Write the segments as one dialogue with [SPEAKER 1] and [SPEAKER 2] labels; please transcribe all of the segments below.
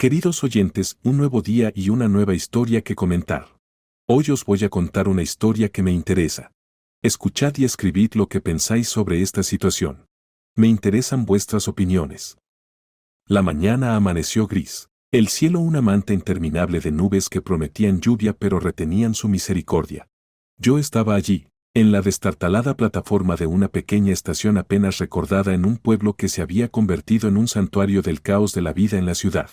[SPEAKER 1] Queridos oyentes, un nuevo día y una nueva historia que comentar. Hoy os voy a contar una historia que me interesa. Escuchad y escribid lo que pensáis sobre esta situación. Me interesan vuestras opiniones. La mañana amaneció gris. El cielo una manta interminable de nubes que prometían lluvia pero retenían su misericordia. Yo estaba allí, en la destartalada plataforma de una pequeña estación apenas recordada en un pueblo que se había convertido en un santuario del caos de la vida en la ciudad.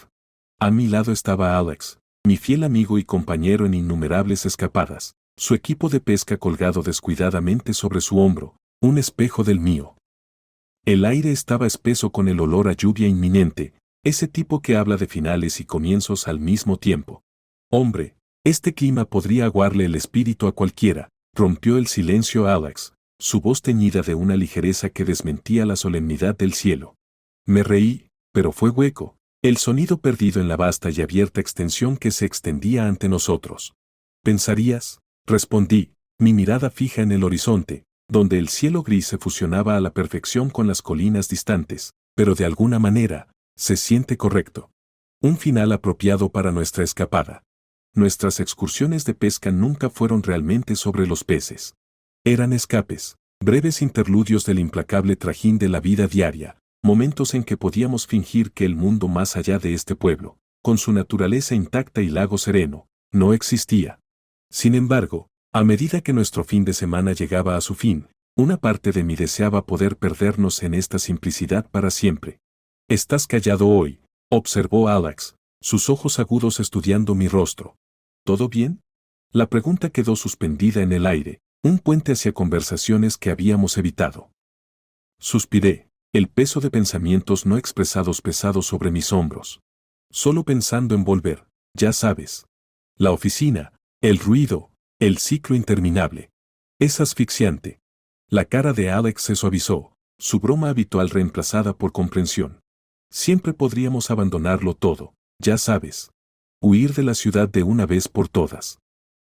[SPEAKER 1] A mi lado estaba Alex, mi fiel amigo y compañero en innumerables escapadas, su equipo de pesca colgado descuidadamente sobre su hombro, un espejo del mío. El aire estaba espeso con el olor a lluvia inminente, ese tipo que habla de finales y comienzos al mismo tiempo. Hombre, este clima podría aguarle el espíritu a cualquiera, rompió el silencio Alex, su voz teñida de una ligereza que desmentía la solemnidad del cielo. Me reí, pero fue hueco. El sonido perdido en la vasta y abierta extensión que se extendía ante nosotros. ¿Pensarías? Respondí, mi mirada fija en el horizonte, donde el cielo gris se fusionaba a la perfección con las colinas distantes, pero de alguna manera, se siente correcto. Un final apropiado para nuestra escapada. Nuestras excursiones de pesca nunca fueron realmente sobre los peces. Eran escapes, breves interludios del implacable trajín de la vida diaria, momentos en que podíamos fingir que el mundo más allá de este pueblo, con su naturaleza intacta y lago sereno, no existía. Sin embargo, a medida que nuestro fin de semana llegaba a su fin, una parte de mí deseaba poder perdernos en esta simplicidad para siempre. «Estás callado hoy», observó Alex, sus ojos agudos estudiando mi rostro. ¿Todo bien? La pregunta quedó suspendida en el aire, un puente hacia conversaciones que habíamos evitado. Suspiré. El peso de pensamientos no expresados pesado sobre mis hombros. Solo pensando en volver, ya sabes. La oficina, el ruido, el ciclo interminable. Es asfixiante. La cara de Alex se suavizó, su broma habitual reemplazada por comprensión. Siempre podríamos abandonarlo todo, ya sabes. Huir de la ciudad de una vez por todas.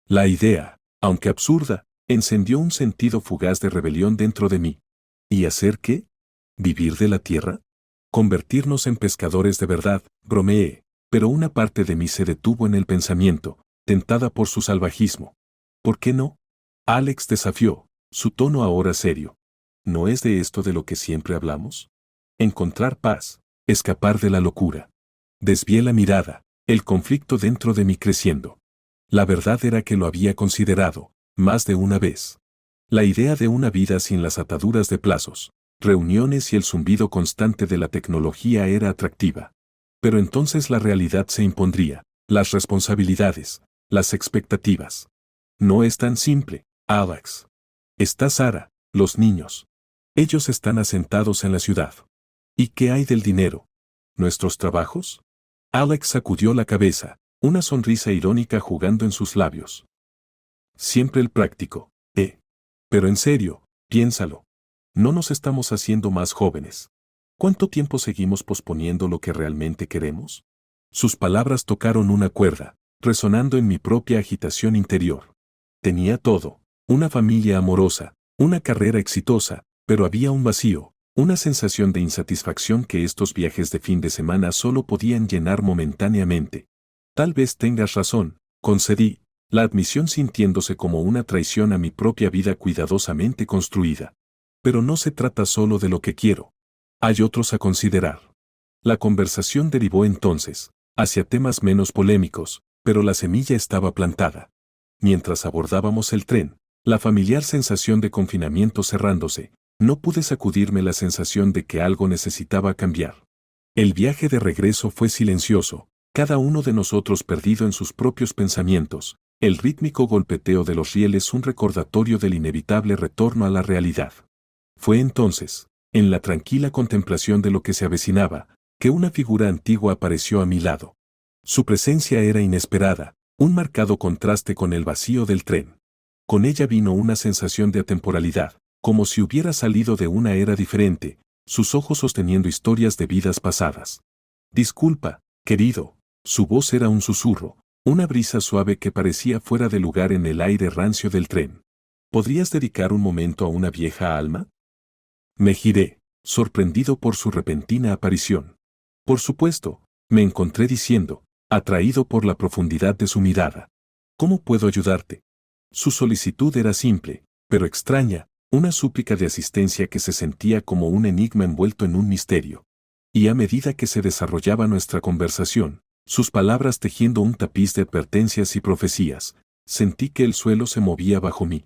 [SPEAKER 1] La idea, aunque absurda, encendió un sentido fugaz de rebelión dentro de mí. ¿Y hacer qué? ¿Vivir de la tierra? Convertirnos en pescadores de verdad, bromeé, pero una parte de mí se detuvo en el pensamiento, tentada por su salvajismo. ¿Por qué no? Alex desafió, su tono ahora serio. ¿No es de esto de lo que siempre hablamos? Encontrar paz, escapar de la locura. Desvié la mirada, el conflicto dentro de mí creciendo. La verdad era que lo había considerado, más de una vez. La idea de una vida sin las ataduras de plazos, reuniones y el zumbido constante de la tecnología era atractiva. Pero entonces la realidad se impondría, las responsabilidades, las expectativas. No es tan simple, Alex. Está Sara, los niños. Ellos están asentados en la ciudad. ¿Y qué hay del dinero? ¿Nuestros trabajos? Alex sacudió la cabeza, una sonrisa irónica jugando en sus labios. Siempre el práctico, ¿eh? Pero en serio, piénsalo. ¿No nos estamos haciendo más jóvenes? ¿Cuánto tiempo seguimos posponiendo lo que realmente queremos? Sus palabras tocaron una cuerda, resonando en mi propia agitación interior. Tenía todo, una familia amorosa, una carrera exitosa, pero había un vacío, una sensación de insatisfacción que estos viajes de fin de semana solo podían llenar momentáneamente. Tal vez tengas razón, concedí, la admisión sintiéndose como una traición a mi propia vida cuidadosamente construida. Pero no se trata solo de lo que quiero. Hay otros a considerar. La conversación derivó entonces, hacia temas menos polémicos, pero la semilla estaba plantada. Mientras abordábamos el tren, la familiar sensación de confinamiento cerrándose, no pude sacudirme la sensación de que algo necesitaba cambiar. El viaje de regreso fue silencioso, cada uno de nosotros perdido en sus propios pensamientos, el rítmico golpeteo de los rieles un recordatorio del inevitable retorno a la realidad. Fue entonces, en la tranquila contemplación de lo que se avecinaba, que una figura antigua apareció a mi lado. Su presencia era inesperada, un marcado contraste con el vacío del tren. Con ella vino una sensación de atemporalidad, como si hubiera salido de una era diferente, sus ojos sosteniendo historias de vidas pasadas. Disculpa, querido, su voz era un susurro, una brisa suave que parecía fuera de lugar en el aire rancio del tren. ¿Podrías dedicar un momento a una vieja alma? Me giré, sorprendido por su repentina aparición. Por supuesto, Me encontré diciendo, atraído por la profundidad de su mirada. ¿Cómo puedo ayudarte? Su solicitud era simple, pero extraña, una súplica de asistencia que se sentía como un enigma envuelto en un misterio. Y a medida que se desarrollaba nuestra conversación, sus palabras tejiendo un tapiz de advertencias y profecías, sentí que el suelo se movía bajo mí.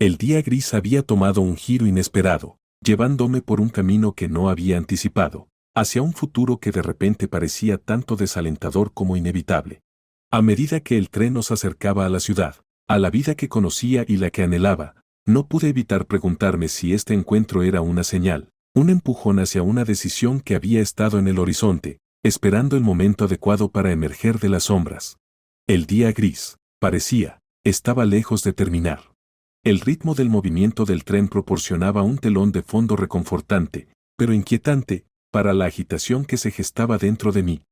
[SPEAKER 1] El día gris había tomado un giro inesperado, llevándome por un camino que no había anticipado, hacia un futuro que de repente parecía tanto desalentador como inevitable. A medida que el tren nos acercaba a la ciudad, a la vida que conocía y la que anhelaba, no pude evitar preguntarme si este encuentro era una señal, un empujón hacia una decisión que había estado en el horizonte, esperando el momento adecuado para emerger de las sombras. El día gris, parecía, estaba lejos de terminar. El ritmo del movimiento del tren proporcionaba un telón de fondo reconfortante, pero inquietante, para la agitación que se gestaba dentro de mí.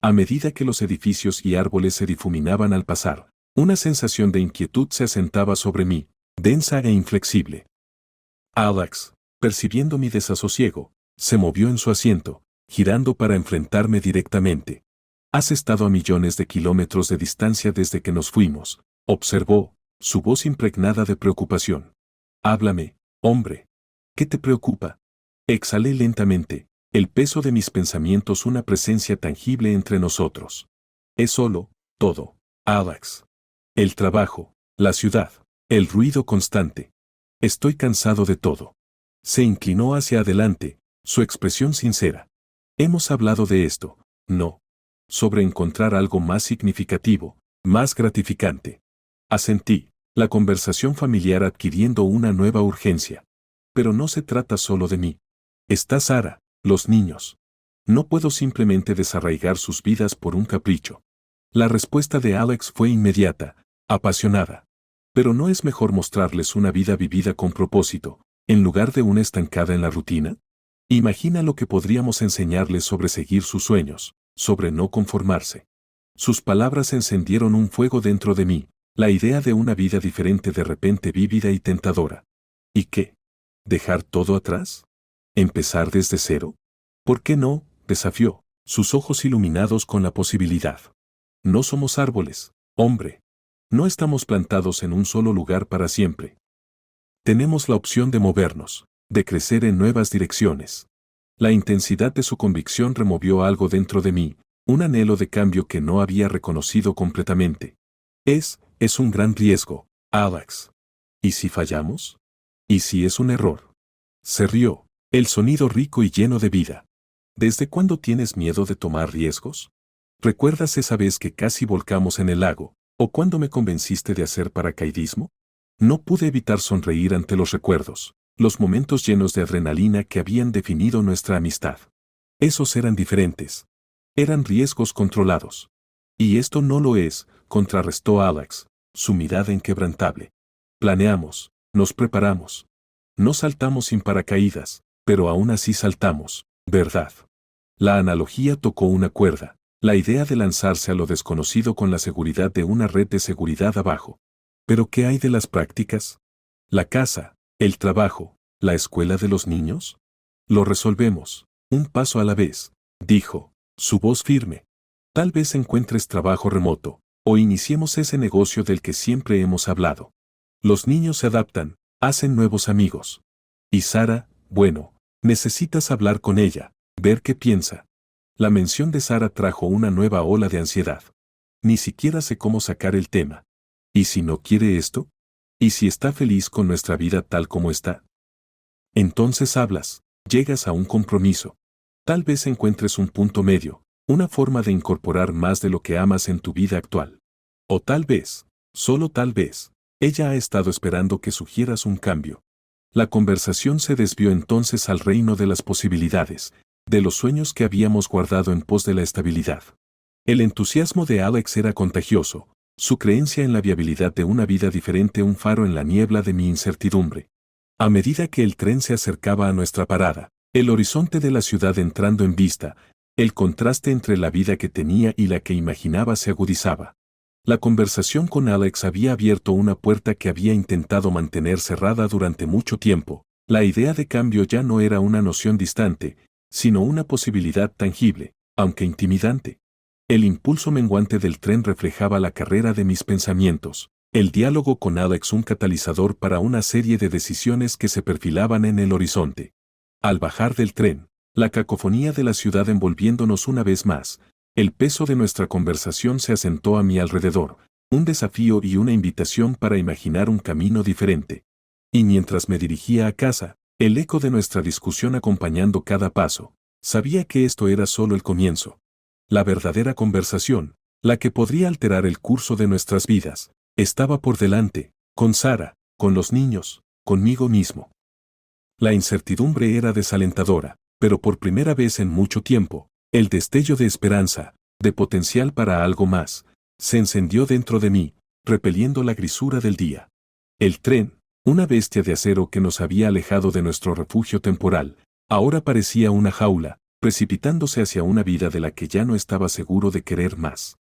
[SPEAKER 1] A medida que los edificios y árboles se difuminaban al pasar, una sensación de inquietud se asentaba sobre mí, densa e inflexible. Alex, percibiendo mi desasosiego, se movió en su asiento, girando para enfrentarme directamente. Has estado a millones de kilómetros de distancia desde que nos fuimos, observó, su voz impregnada de preocupación. Háblame, hombre. ¿Qué te preocupa? Exhalé lentamente, el peso de mis pensamientos una presencia tangible entre nosotros. Es solo, todo, Alex. El trabajo, la ciudad, el ruido constante. Estoy cansado de todo. Se inclinó hacia adelante, su expresión sincera. Hemos hablado de esto, ¿no? Sobre encontrar algo más significativo, más gratificante. Asentí, la conversación familiar adquiriendo una nueva urgencia. Pero no se trata solo de mí. Está Sara, los niños. No puedo simplemente desarraigar sus vidas por un capricho. La respuesta de Alex fue inmediata, apasionada. Pero ¿no es mejor mostrarles una vida vivida con propósito, en lugar de una estancada en la rutina? Imagina lo que podríamos enseñarles sobre seguir sus sueños, sobre no conformarse. Sus palabras encendieron un fuego dentro de mí, la idea de una vida diferente de repente vívida y tentadora. ¿Y qué? ¿Dejar todo atrás? ¿Empezar desde cero? ¿Por qué no? Desafió, sus ojos iluminados con la posibilidad. No somos árboles, hombre. No estamos plantados en un solo lugar para siempre. Tenemos la opción de movernos, de crecer en nuevas direcciones. La intensidad de su convicción removió algo dentro de mí, un anhelo de cambio que no había reconocido completamente. Es un gran riesgo, Alex. ¿Y si fallamos? ¿Y si es un error? Se rió, el sonido rico y lleno de vida. ¿Desde cuándo tienes miedo de tomar riesgos? ¿Recuerdas esa vez que casi volcamos en el lago, o cuando me convenciste de hacer paracaidismo? No pude evitar sonreír ante los recuerdos, los momentos llenos de adrenalina que habían definido nuestra amistad. Esos eran diferentes. Eran riesgos controlados. Y esto no lo es, contrarrestó Alex, su mirada inquebrantable. Planeamos, nos preparamos. No saltamos sin paracaídas, pero aún así saltamos, ¿verdad? La analogía tocó una cuerda, la idea de lanzarse a lo desconocido con la seguridad de una red de seguridad abajo. ¿Pero qué hay de las prácticas? ¿La casa, el trabajo, la escuela de los niños? Lo resolvemos, un paso a la vez, dijo, su voz firme. Tal vez encuentres trabajo remoto, o iniciemos ese negocio del que siempre hemos hablado. Los niños se adaptan, hacen nuevos amigos. Y Sara, bueno, necesitas hablar con ella, ver qué piensa. La mención de Sara trajo una nueva ola de ansiedad. Ni siquiera sé cómo sacar el tema. ¿Y si no quiere esto? ¿Y si está feliz con nuestra vida tal como está? Entonces hablas, llegas a un compromiso. Tal vez encuentres un punto medio, una forma de incorporar más de lo que amas en tu vida actual. O tal vez, solo tal vez, ella ha estado esperando que sugieras un cambio. La conversación se desvió entonces al reino de las posibilidades, de los sueños que habíamos guardado en pos de la estabilidad. El entusiasmo de Alex era contagioso, su creencia en la viabilidad de una vida diferente un faro en la niebla de mi incertidumbre. A medida que el tren se acercaba a nuestra parada, el horizonte de la ciudad entrando en vista, el contraste entre la vida que tenía y la que imaginaba se agudizaba. La conversación con Alex había abierto una puerta que había intentado mantener cerrada durante mucho tiempo. La idea de cambio ya no era una noción distante, sino una posibilidad tangible, aunque intimidante. El impulso menguante del tren reflejaba la carrera de mis pensamientos, el diálogo con Alex un catalizador para una serie de decisiones que se perfilaban en el horizonte. Al bajar del tren, la cacofonía de la ciudad envolviéndonos una vez más, el peso de nuestra conversación se asentó a mi alrededor, un desafío y una invitación para imaginar un camino diferente. Y mientras me dirigía a casa, el eco de nuestra discusión acompañando cada paso, sabía que esto era solo el comienzo. La verdadera conversación, la que podría alterar el curso de nuestras vidas, estaba por delante, con Sara, con los niños, conmigo mismo. La incertidumbre era desalentadora, pero por primera vez en mucho tiempo, el destello de esperanza, de potencial para algo más, se encendió dentro de mí, repeliendo la grisura del día. El tren, una bestia de acero que nos había alejado de nuestro refugio temporal, ahora parecía una jaula, precipitándose hacia una vida de la que ya no estaba seguro de querer más.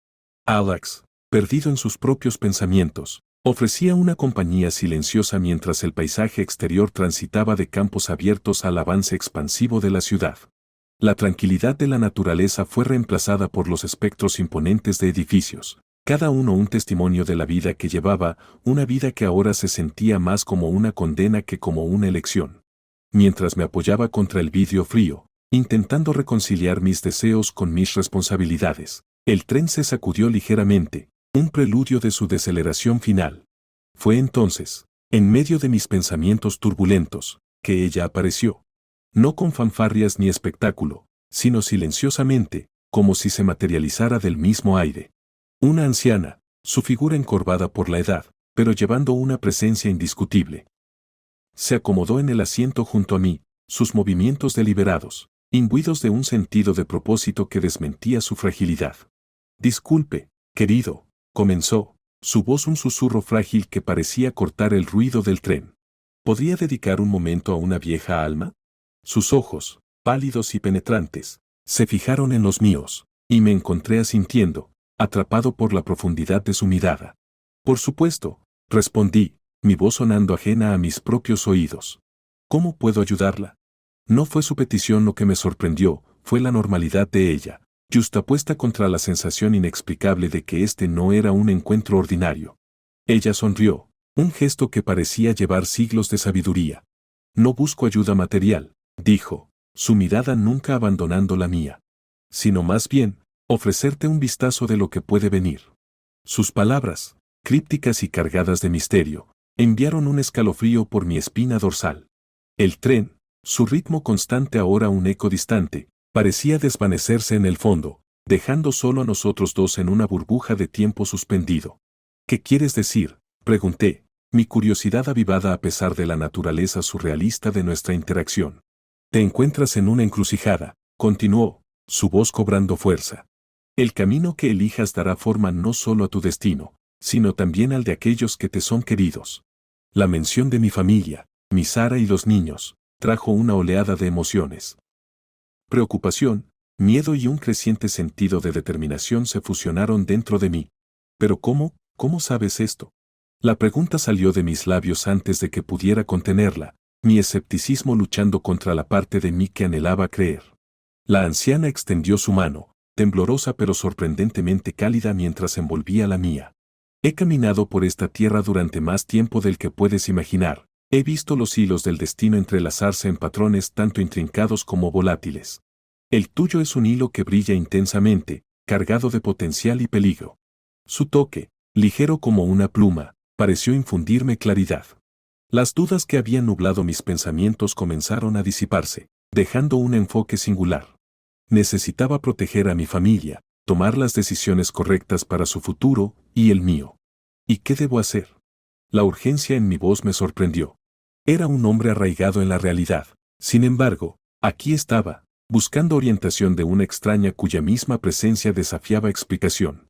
[SPEAKER 1] Alex, perdido en sus propios pensamientos, ofrecía una compañía silenciosa mientras el paisaje exterior transitaba de campos abiertos al avance expansivo de la ciudad. La tranquilidad de la naturaleza fue reemplazada por los espectros imponentes de edificios, cada uno un testimonio de la vida que llevaba, una vida que ahora se sentía más como una condena que como una elección. Mientras me apoyaba contra el vidrio frío, intentando reconciliar mis deseos con mis responsabilidades, el tren se sacudió ligeramente, un preludio de su deceleración final. Fue entonces, en medio de mis pensamientos turbulentos, que ella apareció. No con fanfarrias ni espectáculo, sino silenciosamente, como si se materializara del mismo aire. Una anciana, su figura encorvada por la edad, pero llevando una presencia indiscutible. Se acomodó en el asiento junto a mí, sus movimientos deliberados, imbuidos de un sentido de propósito que desmentía su fragilidad. Disculpe, querido, comenzó, su voz un susurro frágil que parecía cortar el ruido del tren. ¿Podría dedicar un momento a una vieja alma? Sus ojos, pálidos y penetrantes, se fijaron en los míos, y me encontré asintiendo, atrapado por la profundidad de su mirada. Por supuesto, respondí, mi voz sonando ajena a mis propios oídos. ¿Cómo puedo ayudarla? No fue su petición lo que me sorprendió, fue la normalidad de ella, justapuesta contra la sensación inexplicable de que este no era un encuentro ordinario. Ella sonrió, un gesto que parecía llevar siglos de sabiduría. No busco ayuda material, dijo, su mirada nunca abandonando la mía, sino más bien, ofrecerte un vistazo de lo que puede venir. Sus palabras, crípticas y cargadas de misterio, enviaron un escalofrío por mi espina dorsal. El tren, su ritmo constante ahora un eco distante, parecía desvanecerse en el fondo, dejando solo a nosotros dos en una burbuja de tiempo suspendido. ¿Qué quieres decir?, pregunté, mi curiosidad avivada a pesar de la naturaleza surrealista de nuestra interacción. Te encuentras en una encrucijada, continuó, su voz cobrando fuerza. El camino que elijas dará forma no solo a tu destino, sino también al de aquellos que te son queridos. La mención de mi familia, mi Sara y los niños, trajo una oleada de emociones. Preocupación, miedo y un creciente sentido de determinación se fusionaron dentro de mí. ¿Pero cómo sabes esto? La pregunta salió de mis labios antes de que pudiera contenerla, mi escepticismo luchando contra la parte de mí que anhelaba creer. La anciana extendió su mano, temblorosa pero sorprendentemente cálida mientras envolvía la mía. He caminado por esta tierra durante más tiempo del que puedes imaginar. He visto los hilos del destino entrelazarse en patrones tanto intrincados como volátiles. El tuyo es un hilo que brilla intensamente, cargado de potencial y peligro. Su toque, ligero como una pluma, pareció infundirme claridad. Las dudas que habían nublado mis pensamientos comenzaron a disiparse, dejando un enfoque singular. Necesitaba proteger a mi familia, tomar las decisiones correctas para su futuro y el mío. ¿Y qué debo hacer? La urgencia en mi voz me sorprendió. Era un hombre arraigado en la realidad. Sin embargo, aquí estaba, buscando orientación de una extraña cuya misma presencia desafiaba explicación.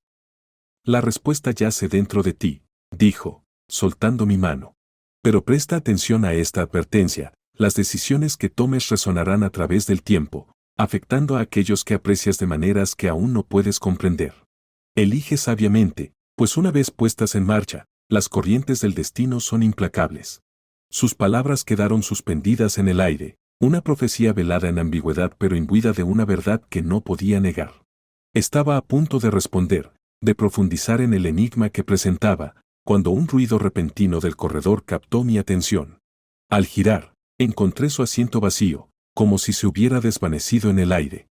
[SPEAKER 1] La respuesta yace dentro de ti, dijo, soltando mi mano. Pero presta atención a esta advertencia, las decisiones que tomes resonarán a través del tiempo, afectando a aquellos que aprecias de maneras que aún no puedes comprender. Elige sabiamente, pues una vez puestas en marcha, las corrientes del destino son implacables. Sus palabras quedaron suspendidas en el aire, una profecía velada en ambigüedad pero imbuida de una verdad que no podía negar. Estaba a punto de responder, de profundizar en el enigma que presentaba, cuando un ruido repentino del corredor captó mi atención. Al girar, encontré su asiento vacío, como si se hubiera desvanecido en el aire.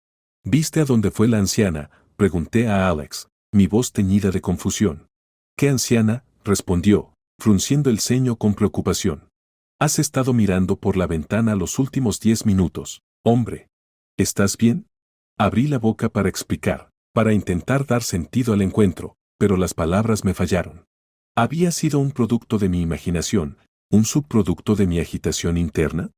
[SPEAKER 1] ¿Viste a dónde fue la anciana?, pregunté a Alex, mi voz teñida de confusión. ¿Qué anciana?, respondió, frunciendo el ceño con preocupación. Has estado mirando por la ventana los últimos 10 minutos, hombre. ¿Estás bien? Abrí la boca para explicar, para intentar dar sentido al encuentro, pero las palabras me fallaron. ¿Había sido un producto de mi imaginación, un subproducto de mi agitación interna?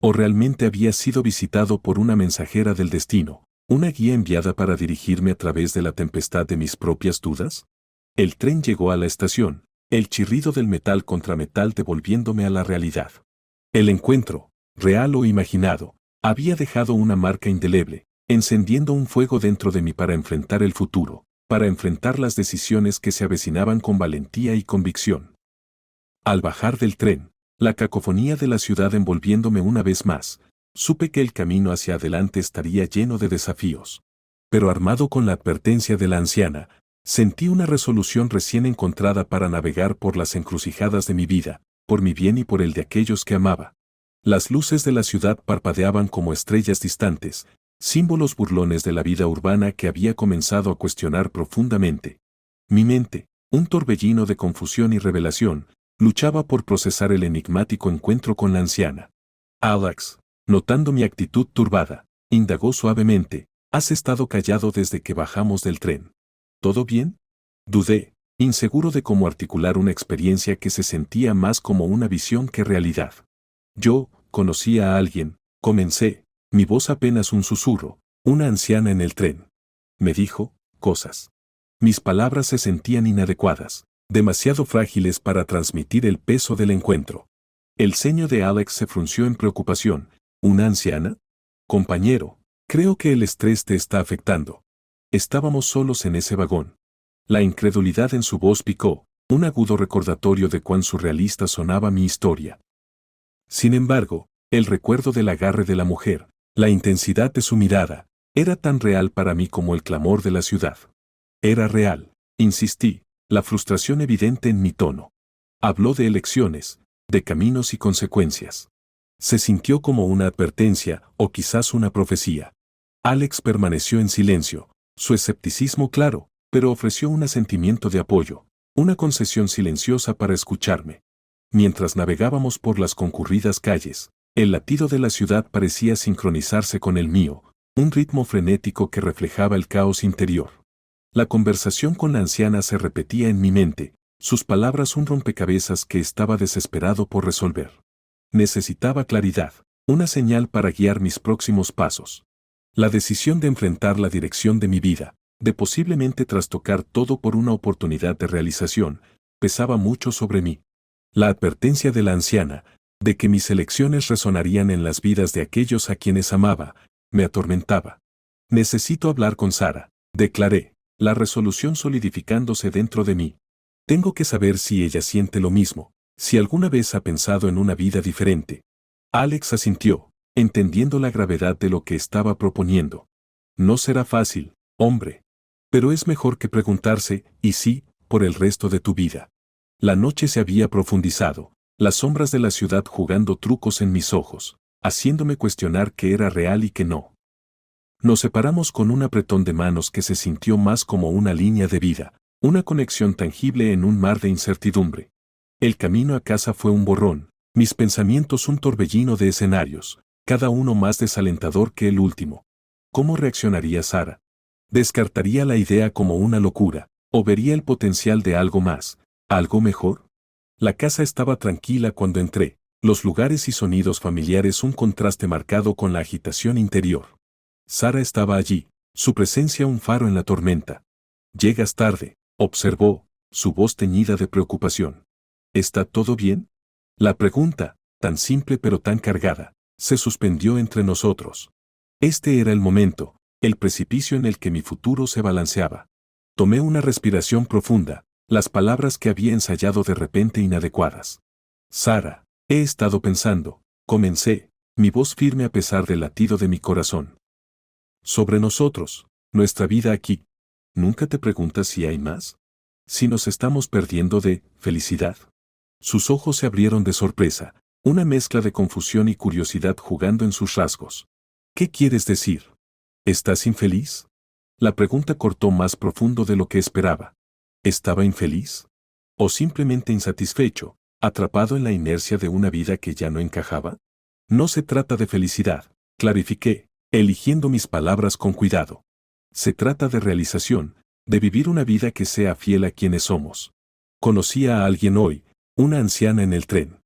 [SPEAKER 1] ¿O realmente había sido visitado por una mensajera del destino, una guía enviada para dirigirme a través de la tempestad de mis propias dudas? El tren llegó a la estación, el chirrido del metal contra metal devolviéndome a la realidad. El encuentro, real o imaginado, había dejado una marca indeleble, encendiendo un fuego dentro de mí para enfrentar el futuro, para enfrentar las decisiones que se avecinaban con valentía y convicción. Al bajar del tren, la cacofonía de la ciudad envolviéndome una vez más, supe que el camino hacia adelante estaría lleno de desafíos. Pero armado con la advertencia de la anciana, sentí una resolución recién encontrada para navegar por las encrucijadas de mi vida, por mi bien y por el de aquellos que amaba. Las luces de la ciudad parpadeaban como estrellas distantes, símbolos burlones de la vida urbana que había comenzado a cuestionar profundamente. Mi mente, un torbellino de confusión y revelación, luchaba por procesar el enigmático encuentro con la anciana. Alex, notando mi actitud turbada, indagó suavemente, ¿has estado callado desde que bajamos del tren? ¿Todo bien? Dudé, inseguro de cómo articular una experiencia que se sentía más como una visión que realidad. Yo, conocía a alguien, comencé, mi voz apenas un susurro, una anciana en el tren. Me dijo, cosas. Mis palabras se sentían inadecuadas, demasiado frágiles para transmitir el peso del encuentro. El ceño de Alex se frunció en preocupación. ¿Una anciana? Compañero, creo que el estrés te está afectando. Estábamos solos en ese vagón. La incredulidad en su voz picó, un agudo recordatorio de cuán surrealista sonaba mi historia. Sin embargo, el recuerdo del agarre de la mujer, la intensidad de su mirada, era tan real para mí como el clamor de la ciudad. Era real, insistí, la frustración evidente en mi tono. Habló de elecciones, de caminos y consecuencias. Se sintió como una advertencia, o quizás una profecía. Alex permaneció en silencio, su escepticismo claro, pero ofreció un asentimiento de apoyo, una concesión silenciosa para escucharme. Mientras navegábamos por las concurridas calles, el latido de la ciudad parecía sincronizarse con el mío, un ritmo frenético que reflejaba el caos interior. La conversación con la anciana se repetía en mi mente, sus palabras un rompecabezas que estaba desesperado por resolver. Necesitaba claridad, una señal para guiar mis próximos pasos. La decisión de enfrentar la dirección de mi vida, de posiblemente trastocar todo por una oportunidad de realización, pesaba mucho sobre mí. La advertencia de la anciana, de que mis elecciones resonarían en las vidas de aquellos a quienes amaba, me atormentaba. Necesito hablar con Sara, declaré, la resolución solidificándose dentro de mí. Tengo que saber si ella siente lo mismo, si alguna vez ha pensado en una vida diferente. Alex asintió, entendiendo la gravedad de lo que estaba proponiendo. No será fácil, hombre. Pero es mejor que preguntarse, ¿y sí?, por el resto de tu vida. La noche se había profundizado, las sombras de la ciudad jugando trucos en mis ojos, haciéndome cuestionar qué era real y qué no. Nos separamos con un apretón de manos que se sintió más como una línea de vida, una conexión tangible en un mar de incertidumbre. El camino a casa fue un borrón, mis pensamientos un torbellino de escenarios, cada uno más desalentador que el último. ¿Cómo reaccionaría Sara? ¿Descartaría la idea como una locura, o vería el potencial de algo más, algo mejor? La casa estaba tranquila cuando entré, los lugares y sonidos familiares un contraste marcado con la agitación interior. Sara estaba allí, su presencia un faro en la tormenta. Llegas tarde, observó, su voz teñida de preocupación. ¿Está todo bien? La pregunta, tan simple pero tan cargada, se suspendió entre nosotros. Este era el momento, el precipicio en el que mi futuro se balanceaba. Tomé una respiración profunda, las palabras que había ensayado de repente inadecuadas. Sara, he estado pensando, comencé, mi voz firme a pesar del latido de mi corazón. Sobre nosotros, nuestra vida aquí, ¿Nunca te preguntas si hay más? Si nos estamos perdiendo de felicidad. Sus ojos se abrieron de sorpresa, una mezcla de confusión y curiosidad jugando en sus rasgos. ¿Qué quieres decir? ¿Estás infeliz? La pregunta cortó más profundo de lo que esperaba. ¿Estaba infeliz? ¿O simplemente insatisfecho, atrapado en la inercia de una vida que ya no encajaba? No se trata de felicidad, clarifiqué, eligiendo mis palabras con cuidado. Se trata de realización, de vivir una vida que sea fiel a quienes somos. Conocí a alguien hoy, una anciana en el tren.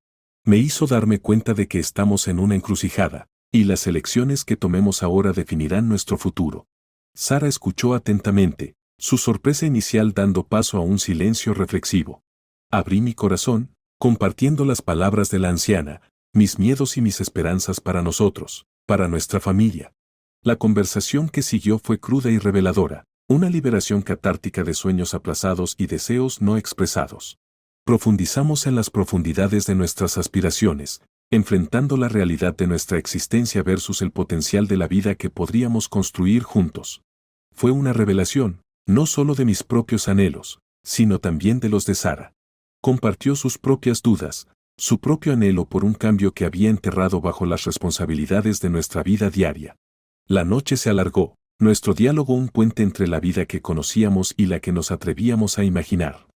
[SPEAKER 1] Me hizo darme cuenta de que estamos en una encrucijada, y las elecciones que tomemos ahora definirán nuestro futuro. Sara escuchó atentamente, su sorpresa inicial dando paso a un silencio reflexivo. Abrí mi corazón, compartiendo las palabras de la anciana, mis miedos y mis esperanzas para nosotros, para nuestra familia. La conversación que siguió fue cruda y reveladora, una liberación catártica de sueños aplazados y deseos no expresados. Profundizamos en las profundidades de nuestras aspiraciones, enfrentando la realidad de nuestra existencia versus el potencial de la vida que podríamos construir juntos. Fue una revelación, no solo de mis propios anhelos, sino también de los de Sara. Compartió sus propias dudas, su propio anhelo por un cambio que había enterrado bajo las responsabilidades de nuestra vida diaria. La noche se alargó, nuestro diálogo un puente entre la vida que conocíamos y la que nos atrevíamos a imaginar.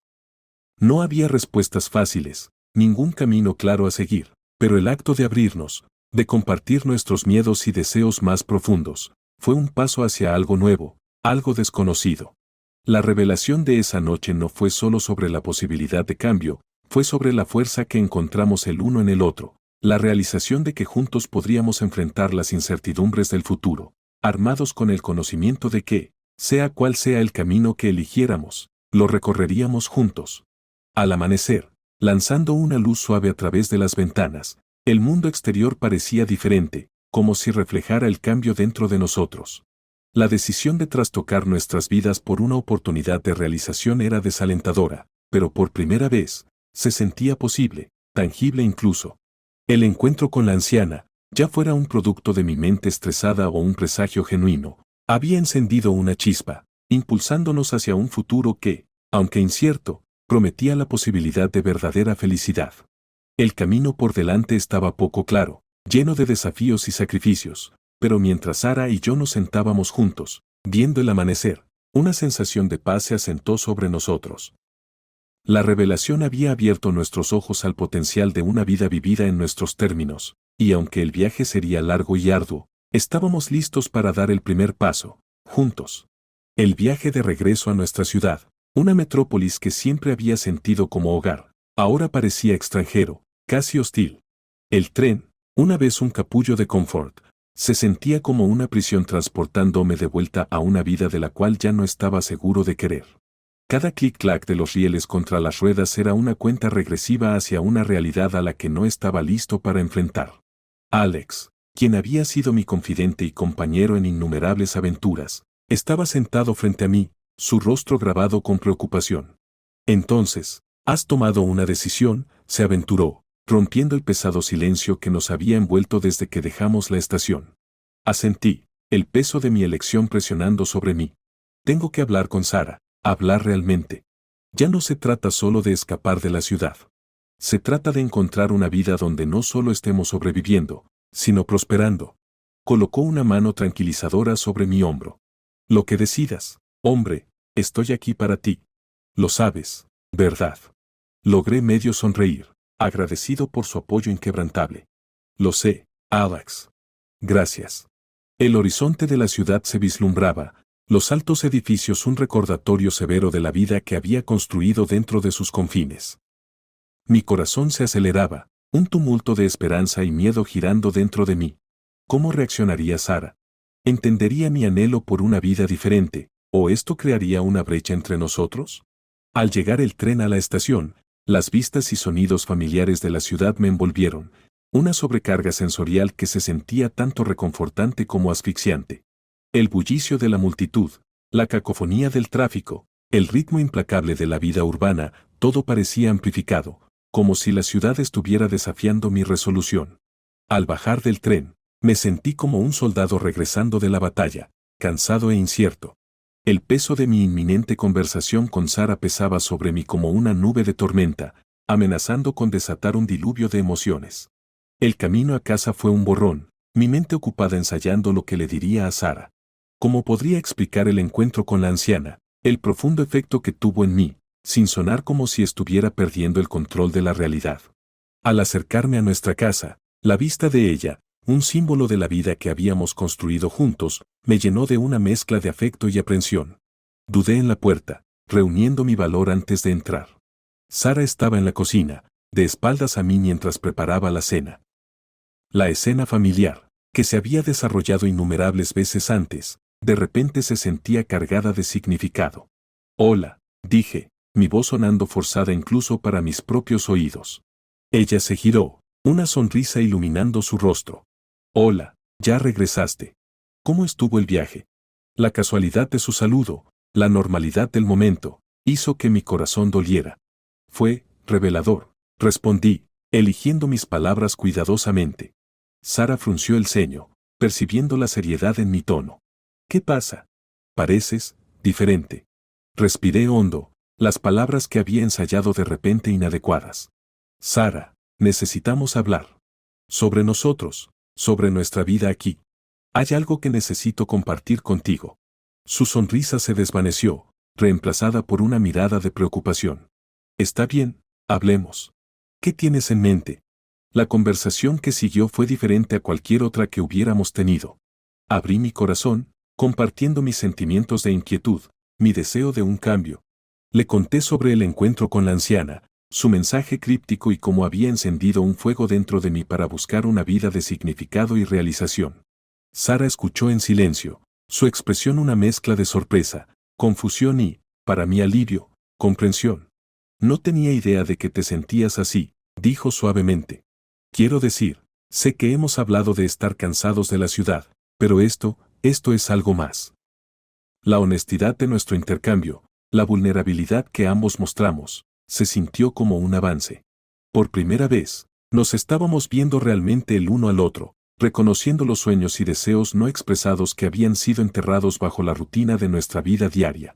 [SPEAKER 1] No había respuestas fáciles, ningún camino claro a seguir, pero el acto de abrirnos, de compartir nuestros miedos y deseos más profundos, fue un paso hacia algo nuevo, algo desconocido. La revelación de esa noche no fue solo sobre la posibilidad de cambio, fue sobre la fuerza que encontramos el uno en el otro, la realización de que juntos podríamos enfrentar las incertidumbres del futuro, armados con el conocimiento de que, sea cual sea el camino que eligiéramos, lo recorreríamos juntos. Al amanecer, lanzando una luz suave a través de las ventanas, el mundo exterior parecía diferente, como si reflejara el cambio dentro de nosotros. La decisión de trastocar nuestras vidas por una oportunidad de realización era desalentadora, pero por primera vez, se sentía posible, tangible incluso. El encuentro con la anciana, ya fuera un producto de mi mente estresada o un presagio genuino, había encendido una chispa, impulsándonos hacia un futuro que, aunque incierto, prometía la posibilidad de verdadera felicidad. El camino por delante estaba poco claro, lleno de desafíos y sacrificios, pero mientras Sara y yo nos sentábamos juntos, viendo el amanecer, una sensación de paz se asentó sobre nosotros. La revelación había abierto nuestros ojos al potencial de una vida vivida en nuestros términos, y aunque el viaje sería largo y arduo, estábamos listos para dar el primer paso, juntos. El viaje de regreso a nuestra ciudad, una metrópolis que siempre había sentido como hogar, ahora parecía extranjero, casi hostil. El tren, una vez un capullo de confort, se sentía como una prisión transportándome de vuelta a una vida de la cual ya no estaba seguro de querer. Cada clic-clac de los rieles contra las ruedas era una cuenta regresiva hacia una realidad a la que no estaba listo para enfrentar. Alex, quien había sido mi confidente y compañero en innumerables aventuras, estaba sentado frente a mí, su rostro grabado con preocupación. Entonces, has tomado una decisión, se aventuró, rompiendo el pesado silencio que nos había envuelto desde que dejamos la estación. Asentí, el peso de mi elección presionando sobre mí. Tengo que hablar con Sara, hablar realmente. Ya no se trata solo de escapar de la ciudad. Se trata de encontrar una vida donde no solo estemos sobreviviendo, sino prosperando. Colocó una mano tranquilizadora sobre mi hombro. Lo que decidas, hombre, estoy aquí para ti. Lo sabes, ¿verdad? Logré medio sonreír, agradecido por su apoyo inquebrantable. Lo sé, Alex. Gracias. El horizonte de la ciudad se vislumbraba, los altos edificios un recordatorio severo de la vida que había construido dentro de sus confines. Mi corazón se aceleraba, un tumulto de esperanza y miedo girando dentro de mí. ¿Cómo reaccionaría Sara? ¿Entendería mi anhelo por una vida diferente, o esto crearía una brecha entre nosotros? Al llegar el tren a la estación, las vistas y sonidos familiares de la ciudad me envolvieron, una sobrecarga sensorial que se sentía tanto reconfortante como asfixiante. El bullicio de la multitud, la cacofonía del tráfico, el ritmo implacable de la vida urbana, todo parecía amplificado, como si la ciudad estuviera desafiando mi resolución. Al bajar del tren, me sentí como un soldado regresando de la batalla, cansado e incierto. El peso de mi inminente conversación con Sara pesaba sobre mí como una nube de tormenta, amenazando con desatar un diluvio de emociones. El camino a casa fue un borrón, mi mente ocupada ensayando lo que le diría a Sara. ¿Cómo podría explicar el encuentro con la anciana, el profundo efecto que tuvo en mí, sin sonar como si estuviera perdiendo el control de la realidad? Al acercarme a nuestra casa, la vista de ella, un símbolo de la vida que habíamos construido juntos, me llenó de una mezcla de afecto y aprensión. Dudé en la puerta, reuniendo mi valor antes de entrar. Sara estaba en la cocina, de espaldas a mí mientras preparaba la cena. La escena familiar, que se había desarrollado innumerables veces antes, de repente se sentía cargada de significado. «Hola», dije, mi voz sonando forzada incluso para mis propios oídos. Ella se giró, una sonrisa iluminando su rostro. «Hola, ya regresaste. ¿Cómo estuvo el viaje?» La casualidad de su saludo, la normalidad del momento, hizo que mi corazón doliera. «Fue revelador», respondí, eligiendo mis palabras cuidadosamente. Sara frunció el ceño, percibiendo la seriedad en mi tono. «¿Qué pasa? Pareces diferente». Respiré hondo, las palabras que había ensayado de repente inadecuadas. «Sara, necesitamos hablar. Sobre nosotros, sobre nuestra vida aquí. Hay algo que necesito compartir contigo». Su sonrisa se desvaneció, reemplazada por una mirada de preocupación. «Está bien, hablemos. ¿Qué tienes en mente?» La conversación que siguió fue diferente a cualquier otra que hubiéramos tenido. Abrí mi corazón, compartiendo mis sentimientos de inquietud, mi deseo de un cambio. Le conté sobre el encuentro con la anciana, su mensaje críptico y cómo había encendido un fuego dentro de mí para buscar una vida de significado y realización. Sara escuchó en silencio, su expresión una mezcla de sorpresa, confusión y, para mi alivio, comprensión. «No tenía idea de que te sentías así», dijo suavemente. «Quiero decir, sé que hemos hablado de estar cansados de la ciudad, pero esto es algo más». La honestidad de nuestro intercambio, la vulnerabilidad que ambos mostramos, se sintió como un avance. Por primera vez, nos estábamos viendo realmente el uno al otro, reconociendo los sueños y deseos no expresados que habían sido enterrados bajo la rutina de nuestra vida diaria.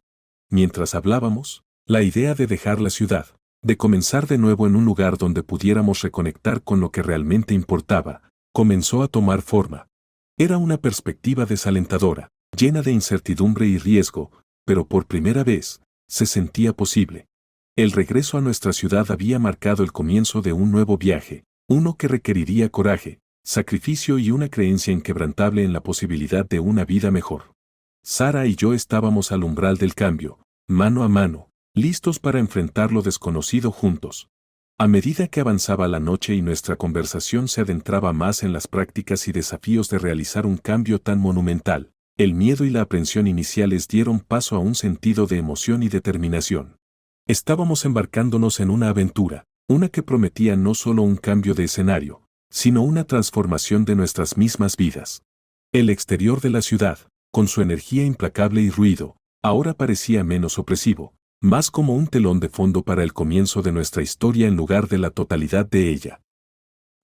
[SPEAKER 1] Mientras hablábamos, la idea de dejar la ciudad, de comenzar de nuevo en un lugar donde pudiéramos reconectar con lo que realmente importaba, comenzó a tomar forma. Era una perspectiva desalentadora, llena de incertidumbre y riesgo, pero por primera vez, se sentía posible. El regreso a nuestra ciudad había marcado el comienzo de un nuevo viaje, uno que requeriría coraje, sacrificio y una creencia inquebrantable en la posibilidad de una vida mejor. Sara y yo estábamos al umbral del cambio, mano a mano, listos para enfrentar lo desconocido juntos. A medida que avanzaba la noche y nuestra conversación se adentraba más en las prácticas y desafíos de realizar un cambio tan monumental, el miedo y la aprensión iniciales dieron paso a un sentido de emoción y determinación. Estábamos embarcándonos en una aventura, una que prometía no solo un cambio de escenario, sino una transformación de nuestras mismas vidas. El exterior de la ciudad, con su energía implacable y ruido, ahora parecía menos opresivo, más como un telón de fondo para el comienzo de nuestra historia en lugar de la totalidad de ella.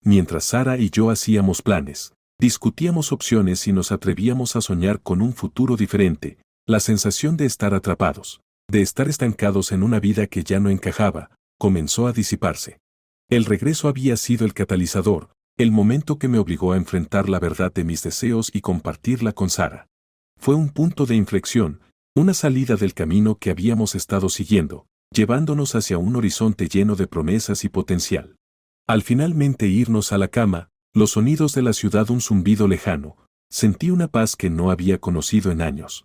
[SPEAKER 1] Mientras Sara y yo hacíamos planes, discutíamos opciones y nos atrevíamos a soñar con un futuro diferente, la sensación de estar atrapados, de estar estancados en una vida que ya no encajaba, comenzó a disiparse. El regreso había sido el catalizador, el momento que me obligó a enfrentar la verdad de mis deseos y compartirla con Sara. Fue un punto de inflexión, una salida del camino que habíamos estado siguiendo, llevándonos hacia un horizonte lleno de promesas y potencial. Al finalmente irnos a la cama, los sonidos de la ciudad, un zumbido lejano, sentí una paz que no había conocido en años.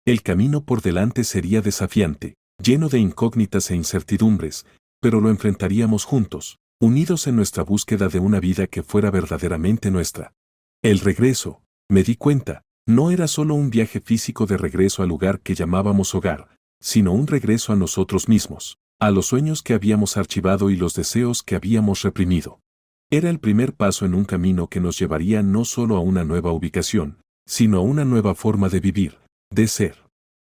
[SPEAKER 1] El camino por delante sería desafiante, lleno de incógnitas e incertidumbres, pero lo enfrentaríamos juntos, unidos en nuestra búsqueda de una vida que fuera verdaderamente nuestra. El regreso, me di cuenta, no era solo un viaje físico de regreso al lugar que llamábamos hogar, sino un regreso a nosotros mismos, a los sueños que habíamos archivado y los deseos que habíamos reprimido. Era el primer paso en un camino que nos llevaría no solo a una nueva ubicación, sino a una nueva forma de vivir, de ser.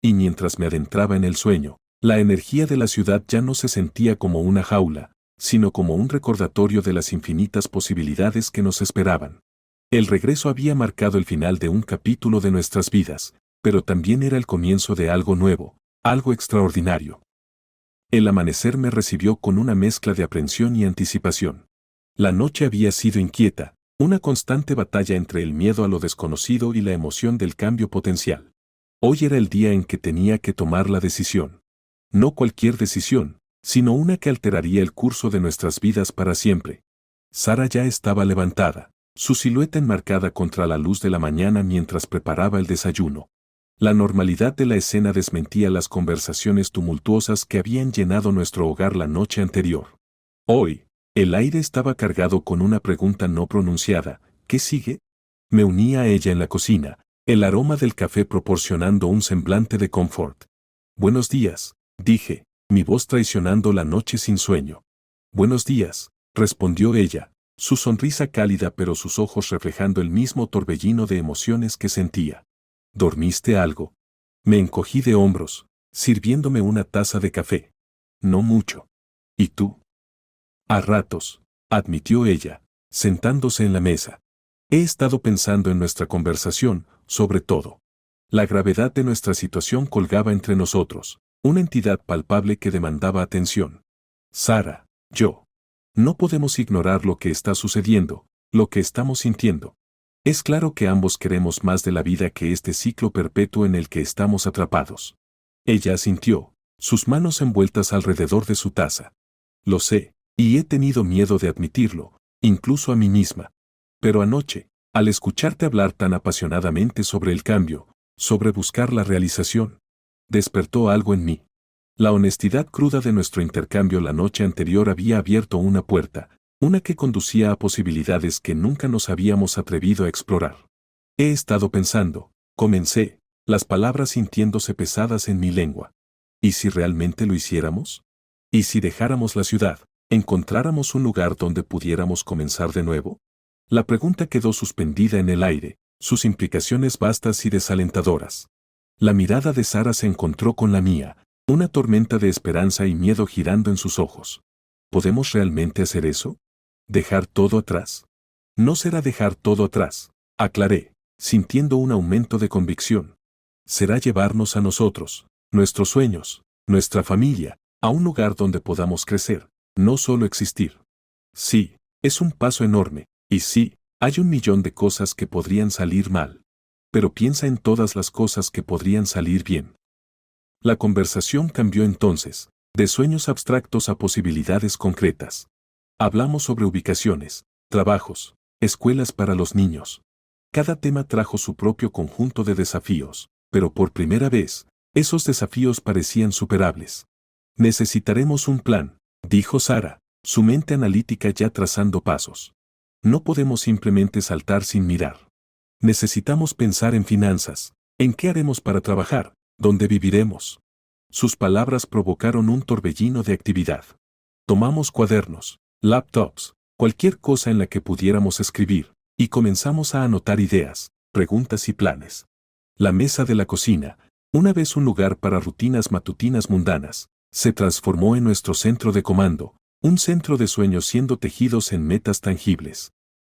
[SPEAKER 1] Y mientras me adentraba en el sueño, la energía de la ciudad ya no se sentía como una jaula, sino como un recordatorio de las infinitas posibilidades que nos esperaban. El regreso había marcado el final de un capítulo de nuestras vidas, pero también era el comienzo de algo nuevo, algo extraordinario. El amanecer me recibió con una mezcla de aprensión y anticipación. La noche había sido inquieta, una constante batalla entre el miedo a lo desconocido y la emoción del cambio potencial. Hoy era el día en que tenía que tomar la decisión. No cualquier decisión, sino una que alteraría el curso de nuestras vidas para siempre. Sara ya estaba levantada, su silueta enmarcada contra la luz de la mañana mientras preparaba el desayuno. La normalidad de la escena desmentía las conversaciones tumultuosas que habían llenado nuestro hogar la noche anterior. Hoy, el aire estaba cargado con una pregunta no pronunciada: ¿qué sigue? Me uní a ella en la cocina, el aroma del café proporcionando un semblante de confort. Buenos días, dije, mi voz traicionando la noche sin sueño. Buenos días, respondió ella, su sonrisa cálida pero sus ojos reflejando el mismo torbellino de emociones que sentía. ¿Dormiste algo? Me encogí de hombros, sirviéndome una taza de café. No mucho. ¿Y tú? A ratos, admitió ella, sentándose en la mesa. He estado pensando en nuestra conversación, sobre todo. La gravedad de nuestra situación colgaba entre nosotros, una entidad palpable que demandaba atención. Sara, yo. No podemos ignorar lo que está sucediendo, lo que estamos sintiendo. Es claro que ambos queremos más de la vida que este ciclo perpetuo en el que estamos atrapados. Ella asintió, sus manos envueltas alrededor de su taza. Lo sé, y he tenido miedo de admitirlo, incluso a mí misma. Pero anoche, al escucharte hablar tan apasionadamente sobre el cambio, sobre buscar la realización, despertó algo en mí. La honestidad cruda de nuestro intercambio la noche anterior había abierto una puerta, una que conducía a posibilidades que nunca nos habíamos atrevido a explorar. He estado pensando, comencé, las palabras sintiéndose pesadas en mi lengua. ¿Y si realmente lo hiciéramos? ¿Y si dejáramos la ciudad, encontráramos un lugar donde pudiéramos comenzar de nuevo? La pregunta quedó suspendida en el aire, sus implicaciones vastas y desalentadoras. La mirada de Sara se encontró con la mía, una tormenta de esperanza y miedo girando en sus ojos. ¿Podemos realmente hacer eso? ¿Dejar todo atrás? No será dejar todo atrás, aclaré, sintiendo un aumento de convicción. Será llevarnos a nosotros, nuestros sueños, nuestra familia, a un lugar donde podamos crecer, no solo existir. Sí, es un paso enorme, y sí, hay 1.000.000 de cosas que podrían salir mal. Pero piensa en todas las cosas que podrían salir bien. La conversación cambió entonces, de sueños abstractos a posibilidades concretas. Hablamos sobre ubicaciones, trabajos, escuelas para los niños. Cada tema trajo su propio conjunto de desafíos, pero por primera vez, esos desafíos parecían superables. Necesitaremos un plan, dijo Sara, su mente analítica ya trazando pasos. No podemos simplemente saltar sin mirar. Necesitamos pensar en finanzas, en qué haremos para trabajar, dónde viviremos. Sus palabras provocaron un torbellino de actividad. Tomamos cuadernos, laptops, cualquier cosa en la que pudiéramos escribir, y comenzamos a anotar ideas, preguntas y planes. La mesa de la cocina, una vez un lugar para rutinas matutinas mundanas, se transformó en nuestro centro de comando, un centro de sueños siendo tejidos en metas tangibles.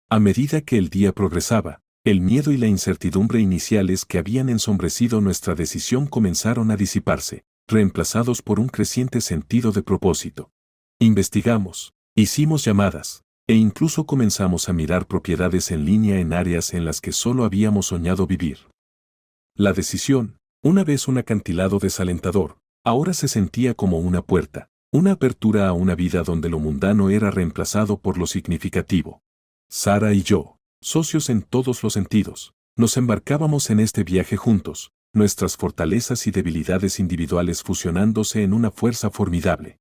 [SPEAKER 1] A medida que el día progresaba, el miedo y la incertidumbre iniciales que habían ensombrecido nuestra decisión comenzaron a disiparse, reemplazados por un creciente sentido de propósito. Investigamos, hicimos llamadas, e incluso comenzamos a mirar propiedades en línea en áreas en las que solo habíamos soñado vivir. La decisión, una vez un acantilado desalentador, ahora se sentía como una puerta, una apertura a una vida donde lo mundano era reemplazado por lo significativo. Sara y yo, socios en todos los sentidos, nos embarcábamos en este viaje juntos, nuestras fortalezas y debilidades individuales fusionándose en una fuerza formidable.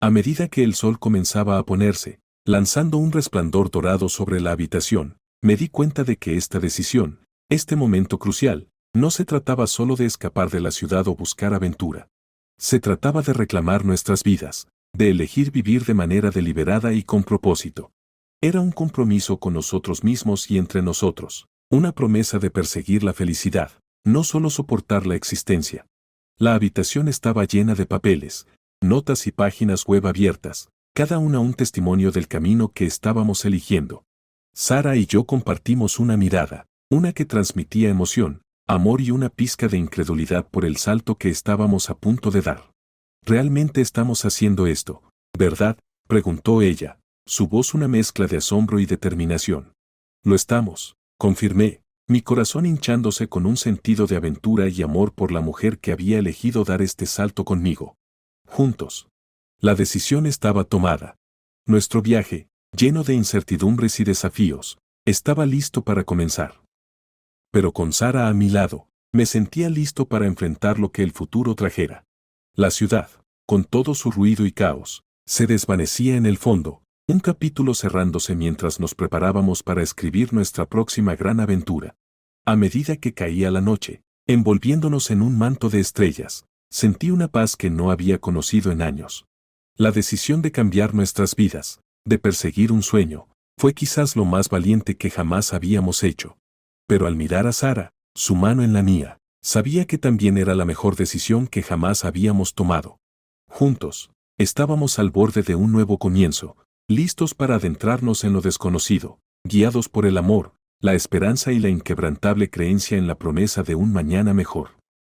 [SPEAKER 1] A medida que el sol comenzaba a ponerse, lanzando un resplandor dorado sobre la habitación, me di cuenta de que esta decisión, este momento crucial, no se trataba solo de escapar de la ciudad o buscar aventura. Se trataba de reclamar nuestras vidas, de elegir vivir de manera deliberada y con propósito. Era un compromiso con nosotros mismos y entre nosotros, una promesa de perseguir la felicidad, no solo soportar la existencia. La habitación estaba llena de papeles, notas y páginas web abiertas, cada una un testimonio del camino que estábamos eligiendo. Sara y yo compartimos una mirada, una que transmitía emoción, amor y una pizca de incredulidad por el salto que estábamos a punto de dar. ¿Realmente estamos haciendo esto, verdad?, preguntó ella, su voz una mezcla de asombro y determinación. Lo estamos, confirmé, mi corazón hinchándose con un sentido de aventura y amor por la mujer que había elegido dar este salto conmigo. Juntos. La decisión estaba tomada. Nuestro viaje, lleno de incertidumbres y desafíos, estaba listo para comenzar. Pero con Sara a mi lado, me sentía listo para enfrentar lo que el futuro trajera. La ciudad, con todo su ruido y caos, se desvanecía en el fondo, un capítulo cerrándose mientras nos preparábamos para escribir nuestra próxima gran aventura. A medida que caía la noche, envolviéndonos en un manto de estrellas, sentí una paz que no había conocido en años. La decisión de cambiar nuestras vidas, de perseguir un sueño, fue quizás lo más valiente que jamás habíamos hecho. Pero al mirar a Sara, su mano en la mía, sabía que también era la mejor decisión que jamás habíamos tomado. Juntos, estábamos al borde de un nuevo comienzo, listos para adentrarnos en lo desconocido, guiados por el amor, la esperanza y la inquebrantable creencia en la promesa de un mañana mejor.